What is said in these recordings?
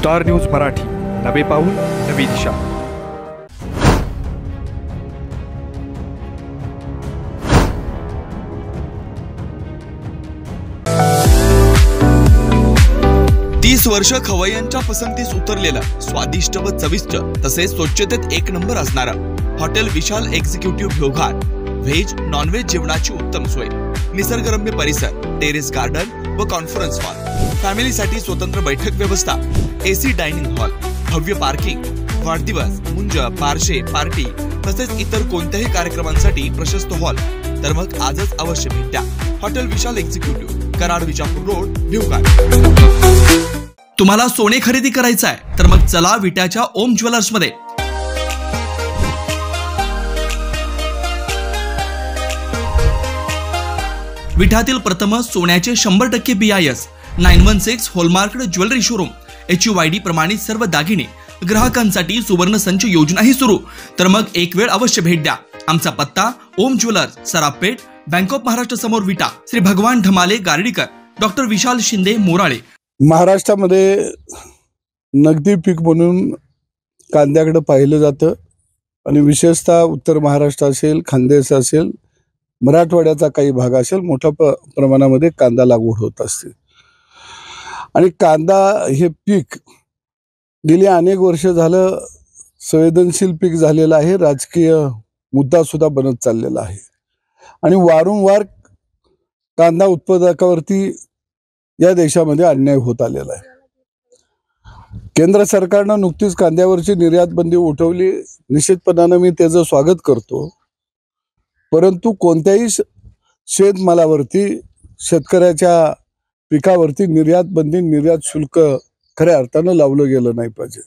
Star news Marathi, नवे पाऊल नवी दिशा। वर्ष खवय्यांच्या पसंतीस उतरलेलं स्वादिष्ट व चविष्ट तसेच स्वच्छतेत एक नंबर असणारं हॉटेल विशाल एक्झिक्युटिव्ह घोघाट व्हेज नॉन व्हेज जेवणाची उत्तम सोय, निसर्गरम्य परिसर, टेरेस गार्डन व कॉन्फरन्स हॉल, फॅमिलीसाठी स्वतंत्र बैठक व्यवस्था, एसी डायनिंग हॉल, भव्य पार्किंग, वाढदिवस, मुंज, बारशे, पार्टी तसेच इतर कोणत्याही कार्यक्रमांसाठी प्रशस्त हॉल। तर मग आजच अवश्य भेट द्या हॉटेल विशाल एक्झिक्युटिव्ह, कराड विजापूर रोड, घोघाट। तुम्हाला सोने खरेदी करायचं आहे तर मग चला विट्याच्या ओम ज्वेलर्स मध्ये। विट्यातील प्रथम सोन्याचे 100% BIS 916 hallmark jewellery showroom, HUID प्रमाणित सर्व दागिने, ग्राहकांसाठी सुवर्ण संच योजनाही सुरू। तर मग एक वेळ अवश्य भेट द्या। आमचा पत्ता ओम ज्वेलर्स, सराफपेठ, बँक ऑफ महाराष्ट्र समोर विटा, श्री भगवान ढमाले गार्डीकर, डॉक्टर विशाल शिंदे मोराळे। महाराष्ट्रामध्ये नगदी पीक म्हणून कांद्याकडे पाहिलं जातं आणि विशेषतः उत्तर महाराष्ट्र असेल, खानदेश असेल, मराठवाड्याचा काही भाग असेल, मोठ्या प्रमाणामध्ये कांदा लागवड होत असते। आणि कांदा हे पीक गेली अनेक वर्ष झालं संवेदनशील पीक झालेलं आहे, राजकीय मुद्दा सुद्धा बनत चाललेला आहे आणि वारंवार कांदा उत्पादकावरती या देशामध्ये अन्याय होत आलेला आहे। केंद्र सरकारने नुकतीच कांद्यावरची निर्यात बंदी उठवली, निश्चितपणाने मी त्याचं स्वागत करतो, परंतु कोणत्याही शेतमालावरती, शेतकऱ्याच्या पिकावरती निर्यात बंदी, निर्यात शुल्क खऱ्या अर्थानं लावलं गेलं नाही पाहिजे।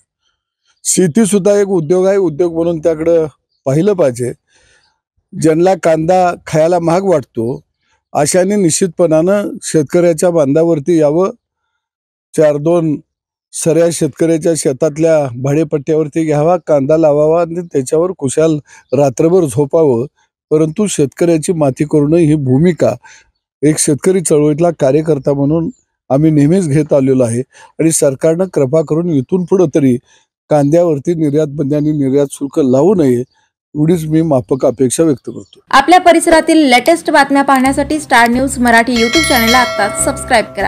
शेती सुद्धा एक उद्योग आहे, उद्योग म्हणून त्याकडे पाहिलं पाहिजे। ज्यांना कांदा खायला महाग वाटतो अशाने निश्चितपणानं शेतकऱ्याच्या बांधावरती यावं, 4-2 सऱ्या शेतकऱ्याच्या शेतातल्या भाडेपट्ट्यावरती घ्यावा, कांदा लावावा आणि त्याच्यावर कुशाल रात्रभर झोपावं, परंतु शेतकऱ्याची माती करू नये ही भूमिका एक शेतकरी चळवळीतला कार्यकर्ता म्हणून आम्ही नेहमीच घेत आलेलो आहे आणि सरकारनं कृपा करून इथून पुढे तरी कांद्यावरती निर्यात बंदी आणि निर्यात शुल्क लावू नये एवढीच मी माफक अपेक्षा व्यक्त करतो। आपल्या परिसरातील लेटेस्ट बातम्या पाहण्यासाठी स्टार न्यूज मराठी YouTube चॅनलला आता सबस्क्राइब करा।